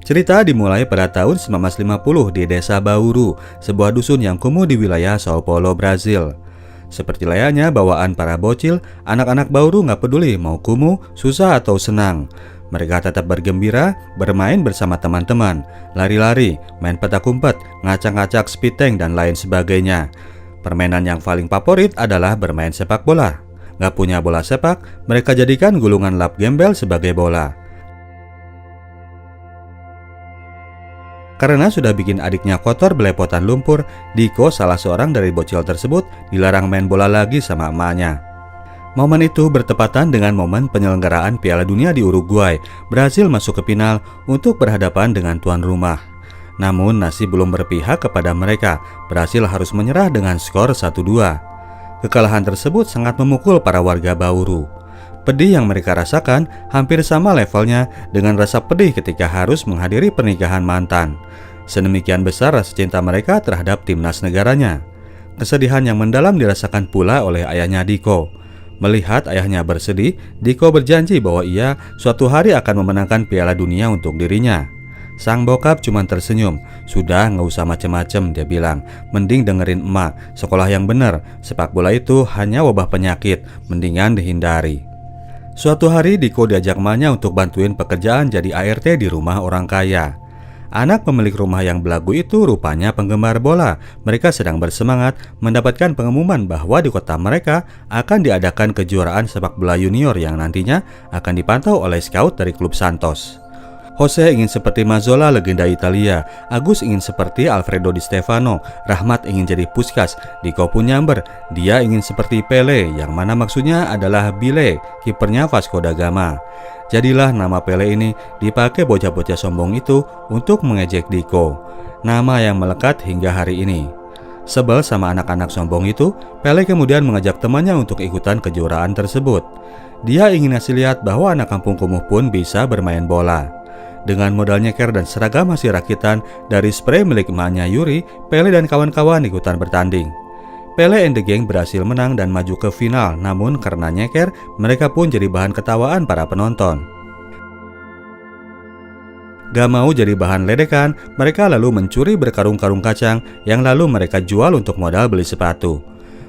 Cerita dimulai pada tahun 1950 di desa Bauru, sebuah dusun yang kumuh di wilayah Sao Paulo, Brazil. Seperti layaknya bawaan para bocil, anak-anak Bauru nggak peduli mau kumuh, susah atau senang. Mereka tetap bergembira, bermain bersama teman-teman, lari-lari, main petak umpet, ngacak-ngacak spiteng, dan lain sebagainya. Permainan yang paling favorit adalah bermain sepak bola. Nggak punya bola sepak, mereka jadikan gulungan lap gembel sebagai bola. Karena sudah bikin adiknya kotor belepotan lumpur, Diko, salah seorang dari bocil tersebut, dilarang main bola lagi sama emaknya. Momen itu bertepatan dengan momen penyelenggaraan Piala Dunia di Uruguay. Brazil masuk ke final untuk berhadapan dengan tuan rumah. Namun nasib belum berpihak kepada mereka. Brazil harus menyerah dengan skor 1-2. Kekalahan tersebut sangat memukul para warga Bauru. Pedih yang mereka rasakan hampir sama levelnya dengan rasa pedih ketika harus menghadiri pernikahan mantan. Sedemikian besar rasa cinta mereka terhadap timnas negaranya. Kesedihan yang mendalam dirasakan pula oleh ayahnya Diko. Melihat ayahnya bersedih, Diko berjanji bahwa ia suatu hari akan memenangkan Piala Dunia untuk dirinya. Sang bokap cuma tersenyum. Sudah, nggak usah macem-macem, dia bilang. Mending dengerin emak, sekolah yang bener. Sepak bola itu hanya wabah penyakit, mendingan dihindari. Suatu hari Diko diajak emaknya untuk bantuin pekerjaan jadi ART di rumah orang kaya. Anak pemilik rumah yang belagu itu rupanya penggemar bola. Mereka sedang bersemangat mendapatkan pengumuman bahwa di kota mereka akan diadakan kejuaraan sepak bola junior yang nantinya akan dipantau oleh scout dari klub Santos. Jose ingin seperti Mazzola, legenda Italia. Agus ingin seperti Alfredo Di Stefano. Rahmat ingin jadi Puskas. Diko pun nyamber. Dia ingin seperti Pele, yang mana maksudnya adalah Bile, kipernya Vasco da Gama. Jadilah nama Pele ini dipakai bocah-bocah sombong itu untuk mengejek Diko. Nama yang melekat hingga hari ini. Sebel sama anak-anak sombong itu, Pele kemudian mengajak temannya untuk ikutan kejuaraan tersebut. Dia ingin ngasih lihat bahwa anak kampung kumuh pun bisa bermain bola. Dengan modal nyeker dan seragam hasil rakitan dari spray milik emaknya Yuri, Pele dan kawan-kawan ikutan bertanding. Pele and the Gang berhasil menang dan maju ke final, namun karena nyeker, mereka pun jadi bahan ketawaan para penonton. Gak mau jadi bahan ledekan, mereka lalu mencuri berkarung-karung kacang yang lalu mereka jual untuk modal beli sepatu.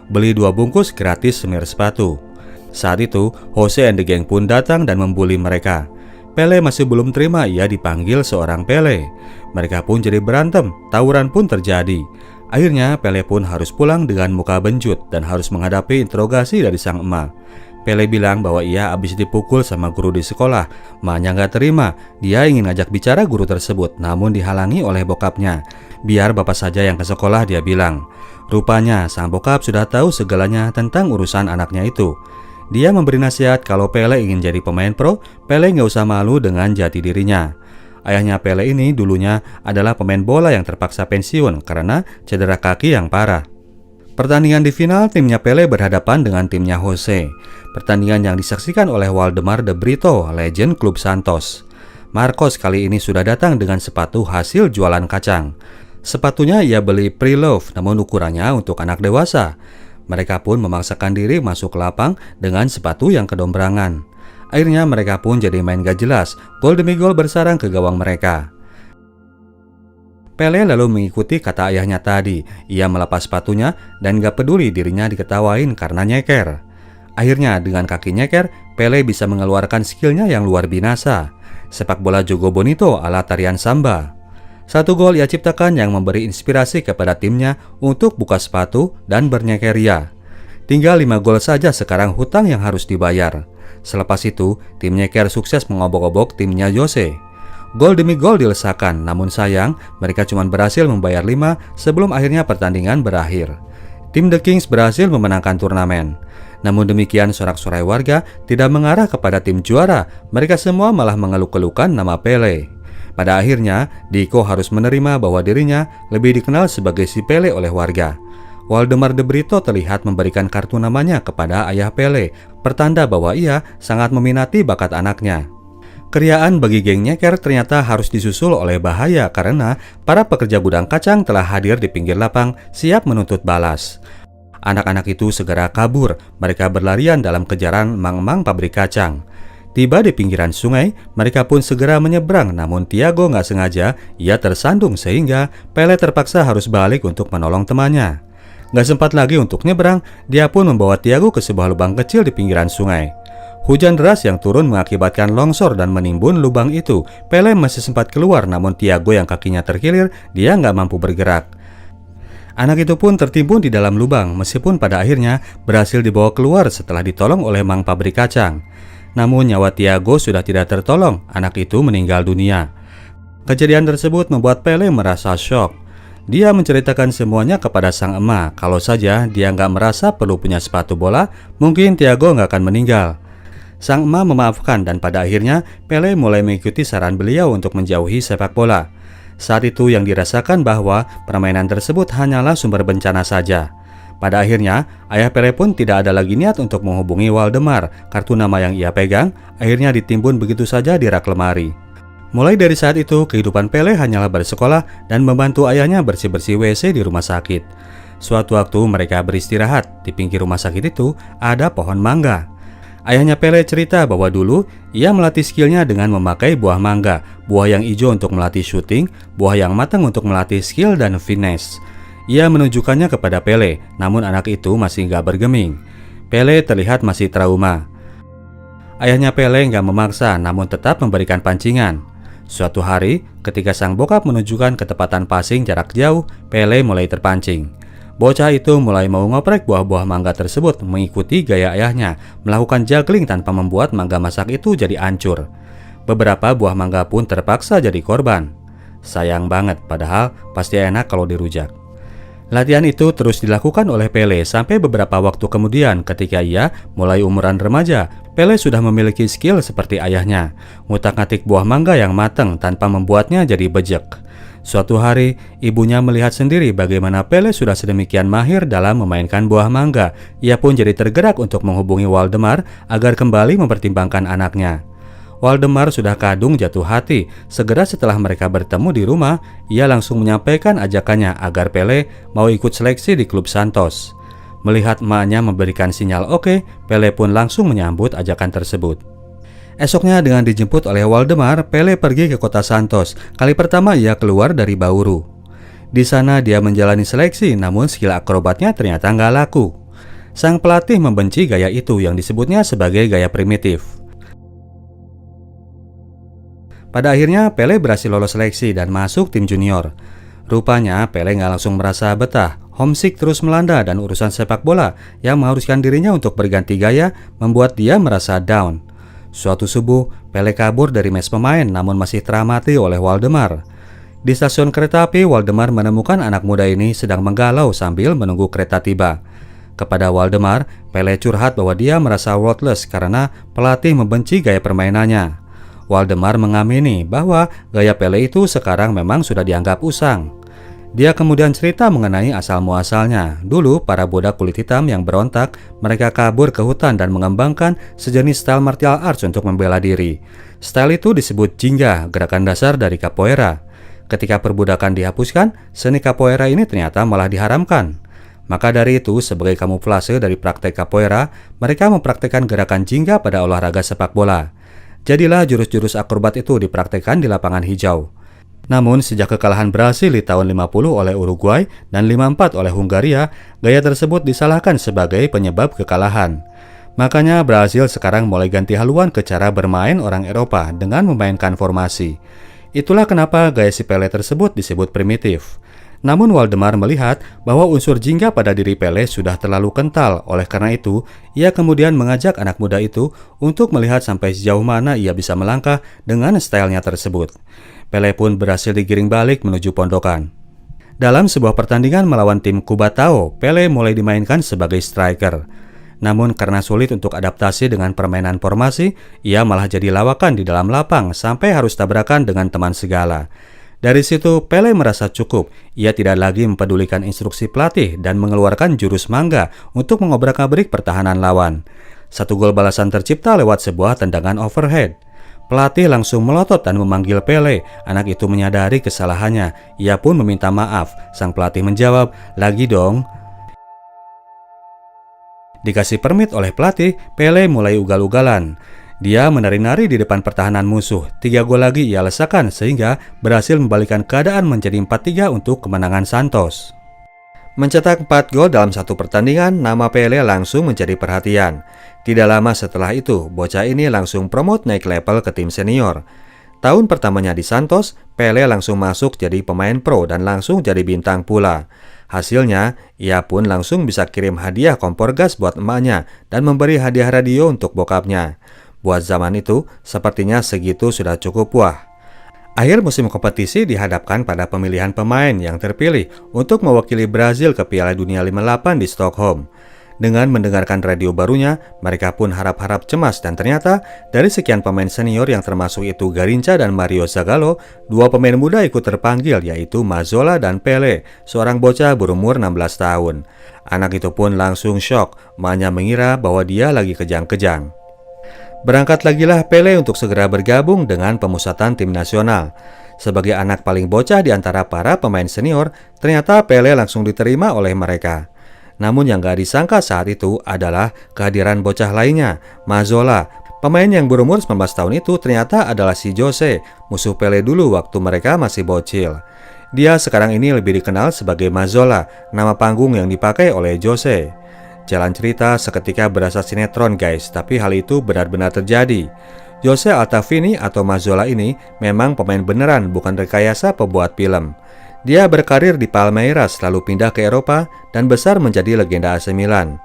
Beli 2 bungkus gratis semir sepatu. Saat itu, Jose and the Gang pun datang dan membuli mereka. Pele masih belum terima ia dipanggil seorang Pele. Mereka pun jadi berantem, tawuran pun terjadi. Akhirnya Pele pun harus pulang dengan muka benjut dan harus menghadapi interogasi dari sang emak. Pele bilang bahwa ia habis dipukul sama guru di sekolah. Emaknya gak terima, dia ingin ngajak bicara guru tersebut, namun dihalangi oleh bokapnya. Biar bapak saja yang ke sekolah, dia bilang. Rupanya sang bokap sudah tahu segalanya tentang urusan anaknya itu. Dia memberi nasihat kalau Pele ingin jadi pemain pro, Pele nggak usah malu dengan jati dirinya. Ayahnya Pele ini dulunya adalah pemain bola yang terpaksa pensiun karena cedera kaki yang parah. Pertandingan di final, timnya Pele berhadapan dengan timnya Jose. Pertandingan yang disaksikan oleh Waldemar de Brito, legend klub Santos. Marcos kali ini sudah datang dengan sepatu hasil jualan kacang. Sepatunya ia beli pre-love, namun ukurannya untuk anak dewasa. Mereka pun memaksakan diri masuk ke lapang dengan sepatu yang kedombrangan. Akhirnya mereka pun jadi main gak jelas, gol demi gol bersarang ke gawang mereka. Pele lalu mengikuti kata ayahnya tadi. Ia melepas sepatunya dan gak peduli dirinya diketawain karena nyeker. Akhirnya dengan kaki nyeker, Pele bisa mengeluarkan skillnya yang luar binasa. Sepak bola Jogo Bonito ala tarian samba. 1 gol ia ciptakan yang memberi inspirasi kepada timnya untuk buka sepatu dan bernyeker ria. Tinggal 5 gol saja sekarang hutang yang harus dibayar. Selepas itu, tim nyeker sukses mengobok-obok timnya Jose. Gol demi gol dilesakan, namun sayang mereka cuma berhasil membayar 5 sebelum akhirnya pertandingan berakhir. Tim The Kings berhasil memenangkan turnamen. Namun demikian sorak-sorai warga tidak mengarah kepada tim juara, mereka semua malah mengeluh-keluhkan nama Pele. Pada akhirnya, Diko harus menerima bahwa dirinya lebih dikenal sebagai si Pele oleh warga. Waldemar de Brito terlihat memberikan kartu namanya kepada ayah Pele, pertanda bahwa ia sangat meminati bakat anaknya. Keriaan bagi geng nyeker ternyata harus disusul oleh bahaya karena para pekerja gudang kacang telah hadir di pinggir lapang siap menuntut balas. Anak-anak itu segera kabur, mereka berlarian dalam kejaran emang-emang pabrik kacang. Tiba di pinggiran sungai, mereka pun segera menyeberang, namun Tiago nggak sengaja, ia tersandung sehingga Pele terpaksa harus balik untuk menolong temannya. Nggak sempat lagi untuk nyeberang, dia pun membawa Tiago ke sebuah lubang kecil di pinggiran sungai. Hujan deras yang turun mengakibatkan longsor dan menimbun lubang itu. Pele masih sempat keluar, namun Tiago yang kakinya terkilir, dia nggak mampu bergerak. Anak itu pun tertimbun di dalam lubang, meskipun pada akhirnya berhasil dibawa keluar setelah ditolong oleh Mang Pabrik Kacang. Namun nyawa Tiago sudah tidak tertolong, anak itu meninggal dunia. Kejadian tersebut membuat Pele merasa syok. Dia menceritakan semuanya kepada sang emak, kalau saja dia nggak merasa perlu punya sepatu bola, mungkin Tiago nggak akan meninggal. Sang emak memaafkan dan pada akhirnya Pele mulai mengikuti saran beliau untuk menjauhi sepak bola. Saat itu yang dirasakan bahwa permainan tersebut hanyalah sumber bencana saja. Pada akhirnya, ayah Pele pun tidak ada lagi niat untuk menghubungi Waldemar. Kartu nama yang ia pegang akhirnya ditimbun begitu saja di rak lemari. Mulai dari saat itu, kehidupan Pele hanyalah bersekolah dan membantu ayahnya bersih-bersih WC di rumah sakit. Suatu waktu mereka beristirahat, di pinggir rumah sakit itu ada pohon mangga. Ayahnya Pele cerita bahwa dulu ia melatih skillnya dengan memakai buah mangga, buah yang hijau untuk melatih syuting, buah yang matang untuk melatih skill dan finesse. Ia menunjukkannya kepada Pele, namun anak itu masih nggak bergeming. Pele terlihat masih trauma. Ayahnya Pele nggak memaksa, namun tetap memberikan pancingan. Suatu hari, ketika sang bokap menunjukkan ketepatan passing jarak jauh, Pele mulai terpancing. Bocah itu mulai mau ngoprek buah-buah mangga tersebut mengikuti gaya ayahnya, melakukan juggling tanpa membuat mangga masak itu jadi hancur. Beberapa buah mangga pun terpaksa jadi korban. Sayang banget, padahal pasti enak kalau dirujak. Latihan itu terus dilakukan oleh Pele sampai beberapa waktu kemudian ketika ia mulai umuran remaja. Pele sudah memiliki skill seperti ayahnya, ngutak-ngatik buah mangga yang matang tanpa membuatnya jadi bejek. Suatu hari, ibunya melihat sendiri bagaimana Pele sudah sedemikian mahir dalam memainkan buah mangga. Ia pun jadi tergerak untuk menghubungi Waldemar agar kembali mempertimbangkan anaknya. Waldemar sudah kadung jatuh hati. Segera setelah mereka bertemu di rumah, ia langsung menyampaikan ajakannya agar Pele mau ikut seleksi di klub Santos. Melihat emaknya memberikan sinyal oke, Pele pun langsung menyambut ajakan tersebut. Esoknya dengan dijemput oleh Waldemar, Pele pergi ke kota Santos. Kali pertama ia keluar dari Bauru. Di sana dia menjalani seleksi, namun skill akrobatnya ternyata nggak laku. Sang pelatih membenci gaya itu yang disebutnya sebagai gaya primitif. Pada akhirnya Pele berhasil lolos seleksi dan masuk tim junior. Rupanya Pele nggak langsung merasa betah. Homesick terus melanda dan urusan sepak bola yang mengharuskan dirinya untuk berganti gaya membuat dia merasa down. Suatu subuh, Pele kabur dari mes pemain namun masih teramati oleh Waldemar. Di stasiun kereta api, Waldemar menemukan anak muda ini sedang menggalau sambil menunggu kereta tiba. Kepada Waldemar, Pele curhat bahwa dia merasa worthless karena pelatih membenci gaya permainannya. Waldemar mengamini bahwa gaya Pele itu sekarang memang sudah dianggap usang. Dia kemudian cerita mengenai asal-muasalnya. Dulu para budak kulit hitam yang berontak, mereka kabur ke hutan dan mengembangkan sejenis style martial arts untuk membela diri. Style itu disebut jingga, gerakan dasar dari capoeira. Ketika perbudakan dihapuskan, seni capoeira ini ternyata malah diharamkan. Maka dari itu, sebagai kamuflase dari praktek capoeira, mereka mempraktekkan gerakan jingga pada olahraga sepak bola. Jadilah jurus-jurus akrobat itu dipraktekkan di lapangan hijau. Namun sejak kekalahan Brasil di tahun 50 oleh Uruguay dan 54 oleh Hungaria, gaya tersebut disalahkan sebagai penyebab kekalahan. Makanya Brasil sekarang mulai ganti haluan ke cara bermain orang Eropa dengan memainkan formasi. Itulah kenapa gaya si Pele tersebut disebut primitif. Namun Waldemar melihat bahwa unsur jingga pada diri Pele sudah terlalu kental. Oleh karena itu, ia kemudian mengajak anak muda itu untuk melihat sampai sejauh mana ia bisa melangkah dengan stylenya tersebut. Pele pun berhasil digiring balik menuju pondokan. Dalam sebuah pertandingan melawan tim Cubatao, Pele mulai dimainkan sebagai striker. Namun karena sulit untuk adaptasi dengan permainan formasi, ia malah jadi lawakan di dalam lapang sampai harus tabrakan dengan teman segala. Dari situ Pele merasa cukup. Ia tidak lagi mempedulikan instruksi pelatih dan mengeluarkan jurus mangga untuk mengobrak-abrik pertahanan lawan. Satu gol balasan tercipta lewat sebuah tendangan overhead. Pelatih langsung melotot dan memanggil Pele. Anak itu menyadari kesalahannya. Ia pun meminta maaf. Sang pelatih menjawab, "Lagi dong." Dikasih permit oleh pelatih, Pele mulai ugal-ugalan. Dia menari-nari di depan pertahanan musuh. 3 gol lagi ia lesakan sehingga berhasil membalikkan keadaan menjadi 4-3 untuk kemenangan Santos. Mencetak 4 gol dalam satu pertandingan, nama Pele langsung menjadi perhatian. Tidak lama setelah itu, bocah ini langsung promote naik level ke tim senior. Tahun pertamanya di Santos, Pele langsung masuk jadi pemain pro dan langsung jadi bintang pula. Hasilnya, ia pun langsung bisa kirim hadiah kompor gas buat emaknya dan memberi hadiah radio untuk bokapnya. Buat zaman itu, sepertinya segitu sudah cukup wah. Akhir musim kompetisi dihadapkan pada pemilihan pemain yang terpilih untuk mewakili Brazil ke Piala Dunia 58 di Stockholm. Dengan mendengarkan radio barunya, mereka pun harap-harap cemas dan ternyata dari sekian pemain senior yang termasuk itu Garincha dan Mario Zagallo, 2 pemain muda ikut terpanggil yaitu Mazzola dan Pele, seorang bocah berumur 16 tahun. Anak itu pun langsung syok, emaknya mengira bahwa dia lagi kejang-kejang. Berangkat lagilah Pele untuk segera bergabung dengan pemusatan tim nasional. Sebagai anak paling bocah di antara para pemain senior, ternyata Pele langsung diterima oleh mereka. Namun yang gak disangka saat itu adalah kehadiran bocah lainnya, Mazzola. Pemain yang berumur 19 tahun itu ternyata adalah si Jose, musuh Pele dulu waktu mereka masih bocil. Dia sekarang ini lebih dikenal sebagai Mazzola, nama panggung yang dipakai oleh Jose. Jalan cerita seketika berasa sinetron guys, tapi hal itu benar-benar terjadi. Jose Altafini atau Mazzola ini memang pemain beneran, bukan rekayasa pembuat film. Dia berkarir di Palmeiras lalu pindah ke Eropa dan besar menjadi legenda AC Milan.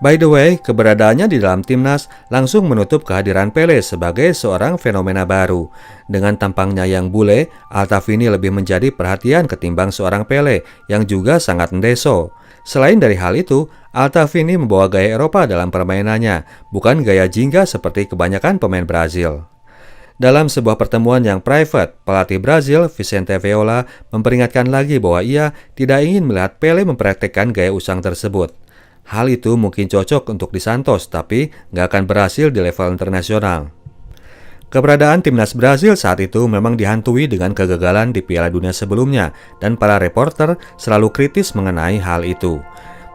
By the way, keberadaannya di dalam timnas langsung menutup kehadiran Pele sebagai seorang fenomena baru. Dengan tampangnya yang bule, Altafini lebih menjadi perhatian ketimbang seorang Pele yang juga sangat ndeso. Selain dari hal itu, Altafini membawa gaya Eropa dalam permainannya, bukan gaya jingga seperti kebanyakan pemain Brazil. Dalam sebuah pertemuan yang private, pelatih Brazil, Vicente Viola, memperingatkan lagi bahwa ia tidak ingin melihat Pele mempraktekkan gaya usang tersebut. Hal itu mungkin cocok untuk di Santos, tapi nggak akan berhasil di level internasional. Keberadaan timnas Brazil saat itu memang dihantui dengan kegagalan di Piala Dunia sebelumnya dan para reporter selalu kritis mengenai hal itu.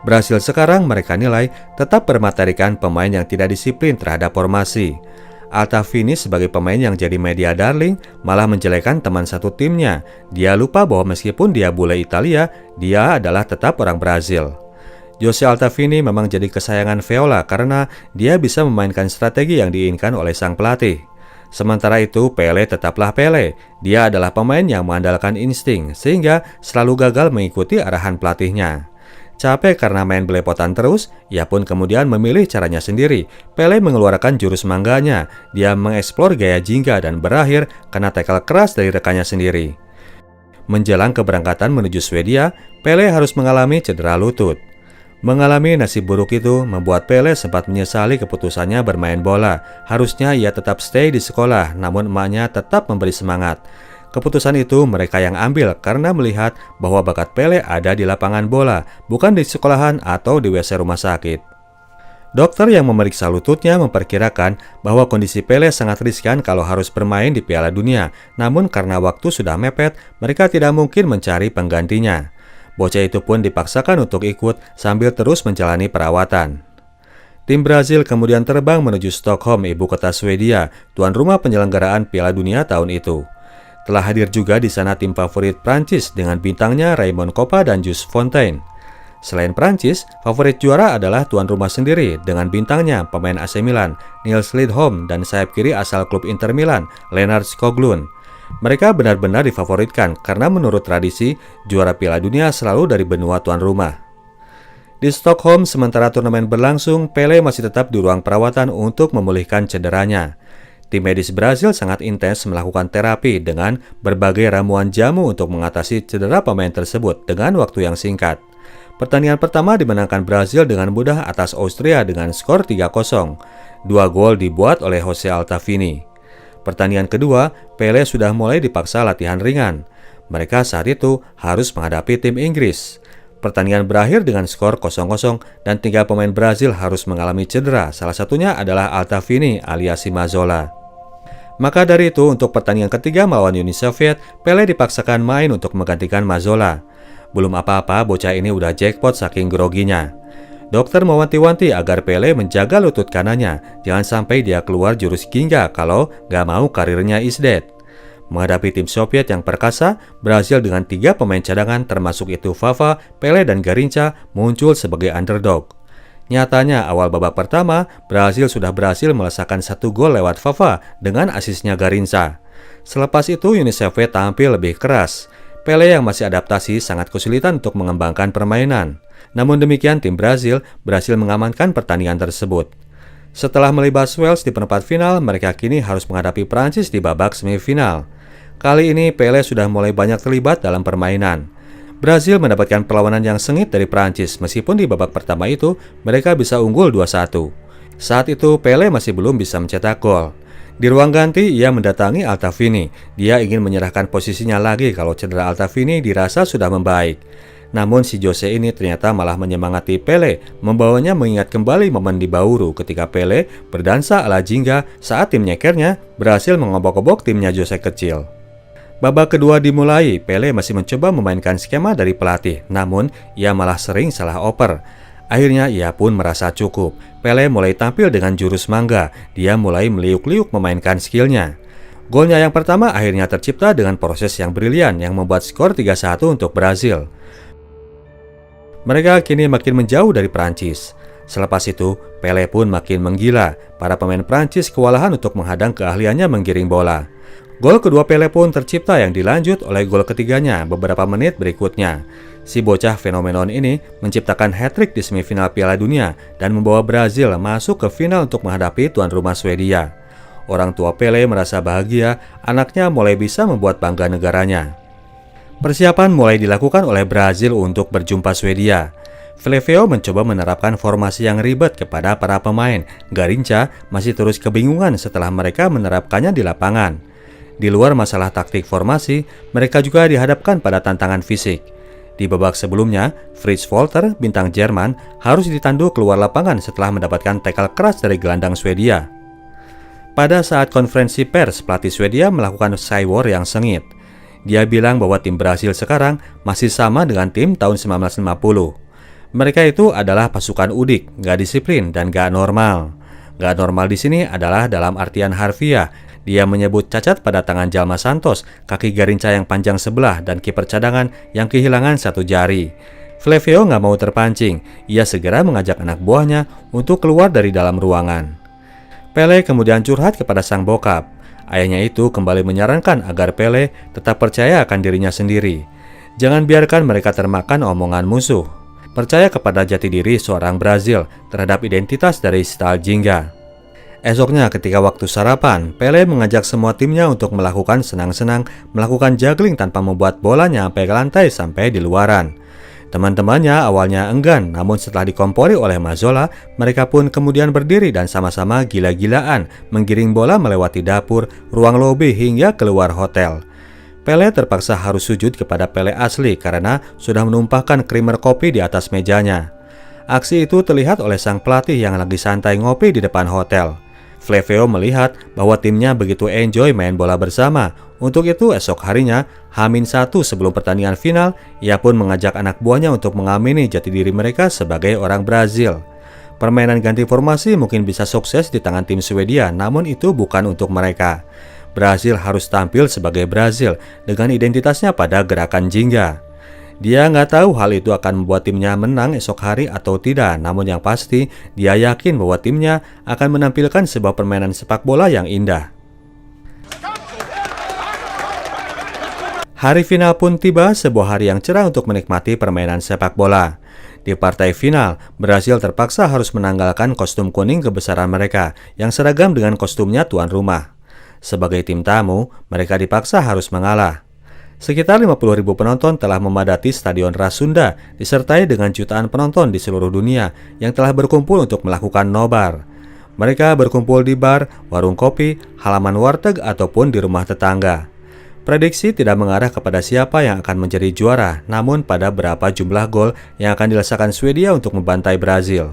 Brazil sekarang mereka nilai tetap bermaterikan pemain yang tidak disiplin terhadap formasi. Altafini sebagai pemain yang jadi media darling malah menjelekan teman satu timnya. Dia lupa bahwa meskipun dia bule Italia, dia adalah tetap orang Brazil. Jose Altafini memang jadi kesayangan Viola karena dia bisa memainkan strategi yang diinginkan oleh sang pelatih. Sementara itu, Pele tetaplah Pele. Dia adalah pemain yang mengandalkan insting, sehingga selalu gagal mengikuti arahan pelatihnya. Capek karena main belepotan terus, ia pun kemudian memilih caranya sendiri. Pele mengeluarkan jurus mangganya. Dia mengeksplor gaya jingga dan berakhir kena tackle keras dari rekannya sendiri. Menjelang keberangkatan menuju Swedia, Pele harus mengalami cedera lutut. Mengalami nasib buruk itu membuat Pele sempat menyesali keputusannya bermain bola. Harusnya ia tetap stay di sekolah, namun emaknya tetap memberi semangat. Keputusan itu mereka yang ambil karena melihat bahwa bakat Pele ada di lapangan bola, bukan di sekolahan atau di WC rumah sakit. Dokter yang memeriksa lututnya memperkirakan bahwa kondisi Pele sangat riskan kalau harus bermain di Piala Dunia. Namun karena waktu sudah mepet, mereka tidak mungkin mencari penggantinya. Bocah itu pun dipaksakan untuk ikut sambil terus menjalani perawatan. Tim Brazil kemudian terbang menuju Stockholm, ibu kota Swedia, tuan rumah penyelenggaraan Piala Dunia tahun itu. Telah hadir juga di sana tim favorit Prancis dengan bintangnya Raymond Kopa dan Jules Fontaine. Selain Prancis, favorit juara adalah tuan rumah sendiri dengan bintangnya pemain AC Milan, Nils Lidholm dan sayap kiri asal klub Inter Milan, Lennart Skoglund. Mereka benar-benar difavoritkan karena menurut tradisi, juara Piala Dunia selalu dari benua tuan rumah. Di Stockholm, sementara turnamen berlangsung, Pele masih tetap di ruang perawatan untuk memulihkan cederanya. Tim medis Brazil sangat intens melakukan terapi dengan berbagai ramuan jamu untuk mengatasi cedera pemain tersebut dengan waktu yang singkat. Pertandingan pertama dimenangkan Brazil dengan mudah atas Austria dengan skor 3-0. 2 gol dibuat oleh Jose Altafini. Pertandingan kedua, Pele sudah mulai dipaksa latihan ringan. Mereka saat itu harus menghadapi tim Inggris. Pertandingan berakhir dengan skor 0-0 dan 3 pemain Brazil harus mengalami cedera. Salah satunya adalah Altafini alias Mazzola. Maka dari itu, untuk pertandingan ketiga melawan Uni Soviet, Pele dipaksakan main untuk menggantikan Mazzola. Belum apa-apa, bocah ini udah jackpot saking groginya. Dokter mewanti-wanti agar Pele menjaga lutut kanannya, jangan sampai dia keluar jurus ginga kalau nggak mau karirnya is dead. Menghadapi tim Soviet yang perkasa, Brasil dengan 3 pemain cadangan termasuk itu Vava, Pele, dan Garincha muncul sebagai underdog. Nyatanya awal babak pertama, Brasil sudah berhasil melesakkan 1 gol lewat Vava dengan asisnya Garincha. Selepas itu UNICEF tampil lebih keras. Pele yang masih adaptasi sangat kesulitan untuk mengembangkan permainan. Namun demikian tim Brasil berhasil mengamankan pertandingan tersebut. Setelah melibas Wales di perempat final, mereka kini harus menghadapi Prancis di babak semifinal. Kali ini Pele sudah mulai banyak terlibat dalam permainan. Brasil mendapatkan perlawanan yang sengit dari Prancis meskipun di babak pertama itu mereka bisa unggul 2-1. Saat itu Pele masih belum bisa mencetak gol. Di ruang ganti ia mendatangi Altavini. Dia ingin menyerahkan posisinya lagi kalau cedera Altavini dirasa sudah membaik. Namun si Jose ini ternyata malah menyemangati Pele, membawanya mengingat kembali momen di Bauru ketika Pele berdansa ala jingga saat tim nyekernya berhasil mengobok-obok timnya Jose kecil. Babak kedua dimulai, Pele masih mencoba memainkan skema dari pelatih, namun ia malah sering salah oper. Akhirnya ia pun merasa cukup. Pele mulai tampil dengan jurus mangga, dia mulai meliuk-liuk memainkan skillnya. Golnya yang pertama akhirnya tercipta dengan proses yang brilian yang membuat skor 3-1 untuk Brasil. Mereka kini makin menjauh dari Prancis. Selepas itu, Pele pun makin menggila. Para pemain Prancis kewalahan untuk menghadang keahliannya menggiring bola. Gol kedua Pele pun tercipta yang dilanjut oleh gol ketiganya beberapa menit berikutnya. Si bocah fenomenon ini menciptakan hat-trick di semifinal Piala Dunia dan membawa Brasil masuk ke final untuk menghadapi tuan rumah Swedia. Orang tua Pele merasa bahagia anaknya mulai bisa membuat bangga negaranya. Persiapan mulai dilakukan oleh Brasil untuk berjumpa Swedia. Flevio mencoba menerapkan formasi yang ribet kepada para pemain. Garincha masih terus kebingungan setelah mereka menerapkannya di lapangan. Di luar masalah taktik formasi, mereka juga dihadapkan pada tantangan fisik. Di babak sebelumnya, Fritz Walter, bintang Jerman, harus ditandu keluar lapangan setelah mendapatkan tackle keras dari gelandang Swedia. Pada saat konferensi pers, pelatih Swedia melakukan cywar yang sengit. Dia bilang bahwa tim Brasil sekarang masih sama dengan tim tahun 1950. Mereka itu adalah pasukan udik, gak disiplin, dan gak normal. Gak normal di sini adalah dalam artian harfiah. Dia menyebut cacat pada tangan Jalma Santos, kaki Garincha yang panjang sebelah, dan kiper cadangan yang kehilangan 1 jari. Flevio gak mau terpancing. Ia segera mengajak anak buahnya untuk keluar dari dalam ruangan. Pele kemudian curhat kepada sang bokap. Ayahnya itu kembali menyarankan agar Pele tetap percaya akan dirinya sendiri. Jangan biarkan mereka termakan omongan musuh. Percaya kepada jati diri seorang Brasil terhadap identitas dari style jingga. Esoknya ketika waktu sarapan, Pele mengajak semua timnya untuk melakukan senang-senang, melakukan juggling tanpa membuat bola nyampe ke lantai sampai di luaran. Teman-temannya awalnya enggan, namun setelah dikompori oleh Mazzola, mereka pun kemudian berdiri dan sama-sama gila-gilaan menggiring bola melewati dapur, ruang lobi hingga keluar hotel. Pele terpaksa harus sujud kepada Pele asli karena sudah menumpahkan krimer kopi di atas mejanya. Aksi itu terlihat oleh sang pelatih yang lagi santai ngopi di depan hotel. Flevio melihat bahwa timnya begitu enjoy main bola bersama. Untuk itu esok harinya, H-1 sebelum pertandingan final, ia pun mengajak anak buahnya untuk mengamini jati diri mereka sebagai orang Brasil. Permainan ganti formasi mungkin bisa sukses di tangan tim Swedia, namun itu bukan untuk mereka. Brasil harus tampil sebagai Brasil dengan identitasnya pada gerakan jingga. Dia nggak tahu hal itu akan membuat timnya menang esok hari atau tidak, namun yang pasti dia yakin bahwa timnya akan menampilkan sebuah permainan sepak bola yang indah. Hari final pun tiba, sebuah hari yang cerah untuk menikmati permainan sepak bola. Di partai final, Brasil terpaksa harus menanggalkan kostum kuning kebesaran mereka yang seragam dengan kostumnya tuan rumah. Sebagai tim tamu, mereka dipaksa harus mengalah. Sekitar 50.000 penonton telah memadati Stadion Rasunda, disertai dengan jutaan penonton di seluruh dunia yang telah berkumpul untuk melakukan nobar. Mereka berkumpul di bar, warung kopi, halaman warteg, ataupun di rumah tetangga. Prediksi tidak mengarah kepada siapa yang akan menjadi juara, namun pada berapa jumlah gol yang akan dilesakan Swedia untuk membantai Brasil.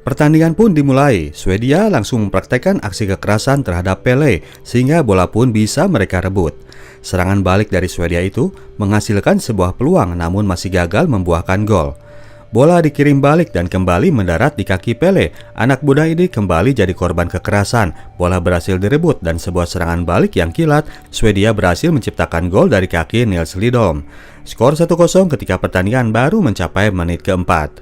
Pertandingan pun dimulai. Swedia langsung mempraktekkan aksi kekerasan terhadap Pele, sehingga bola pun bisa mereka rebut. Serangan balik dari Swedia itu menghasilkan sebuah peluang namun masih gagal membuahkan gol. Bola dikirim balik dan kembali mendarat di kaki Pele. Anak muda ini kembali jadi korban kekerasan. Bola berhasil direbut dan sebuah serangan balik yang kilat, Swedia berhasil menciptakan gol dari kaki Nils Lidholm. Skor 1-0 ketika pertandingan baru mencapai menit keempat.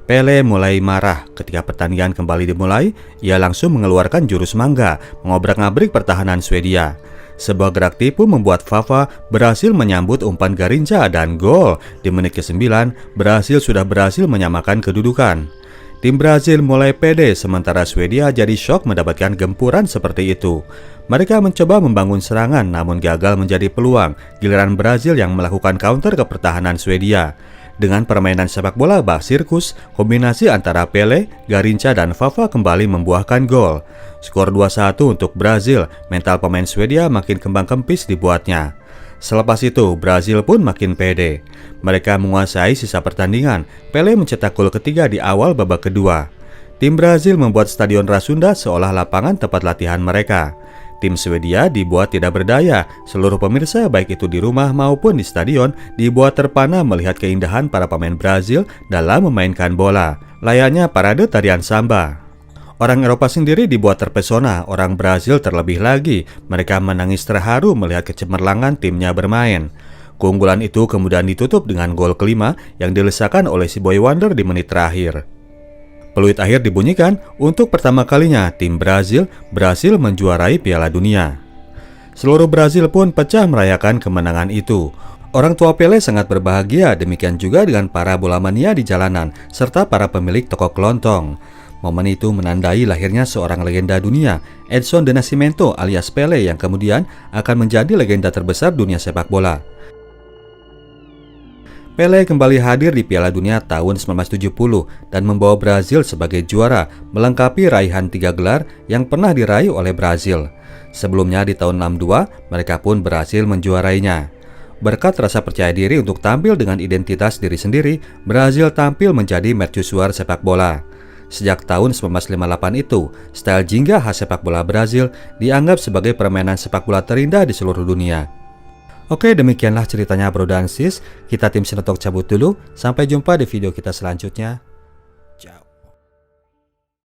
Pele mulai marah ketika pertandingan kembali dimulai. Ia langsung mengeluarkan jurus mangga, mengobrak-ngabrik pertahanan Swedia. Sebuah gerak tipu membuat Vava berhasil menyambut umpan Garinca dan gol. Di menit ke-9, Brasil sudah berhasil menyamakan kedudukan. Tim Brazil mulai pede sementara Swedia jadi syok mendapatkan gempuran seperti itu. Mereka mencoba membangun serangan namun gagal menjadi peluang. Giliran Brazil yang melakukan counter ke pertahanan Swedia. Dengan permainan sepak bola bak sirkus, kombinasi antara Pele, Garinca, dan Vava kembali membuahkan gol. Skor 2-1 untuk Brazil, mental pemain Swedia makin kembang kempis dibuatnya. Selepas itu, Brazil pun makin pede. Mereka menguasai sisa pertandingan. Pele mencetak gol ketiga di awal babak kedua. Tim Brazil membuat Stadion Rasunda seolah lapangan tempat latihan mereka. Tim Swedia dibuat tidak berdaya. Seluruh pemirsa baik itu di rumah maupun di stadion dibuat terpana melihat keindahan para pemain Brazil dalam memainkan bola. Layaknya parade tarian samba. Orang Eropa sendiri dibuat terpesona, orang Brazil terlebih lagi. Mereka menangis terharu melihat kecemerlangan timnya bermain. Keunggulan itu kemudian ditutup dengan gol kelima yang dilesakan oleh si Boy Wonder di menit terakhir. Peluit akhir dibunyikan, untuk pertama kalinya tim Brazil berhasil menjuarai Piala Dunia. Seluruh Brazil pun pecah merayakan kemenangan itu. Orang tua Pele sangat berbahagia, demikian juga dengan para bola mania di jalanan, serta para pemilik toko kelontong. Momen itu menandai lahirnya seorang legenda dunia, Edson de Nascimento alias Pele yang kemudian akan menjadi legenda terbesar dunia sepak bola. Pele kembali hadir di Piala Dunia tahun 1970 dan membawa Brazil sebagai juara, melengkapi raihan 3 gelar yang pernah diraih oleh Brazil. Sebelumnya di tahun 62, mereka pun berhasil menjuarainya. Berkat rasa percaya diri untuk tampil dengan identitas diri sendiri, Brazil tampil menjadi mercusuar sepak bola. Sejak tahun 1958 itu, style jingga khas sepak bola Brazil dianggap sebagai permainan sepak bola terindah di seluruh dunia. Oke, demikianlah ceritanya bro dan sis. Kita tim Sinotalk cabut dulu. Sampai jumpa di video kita selanjutnya.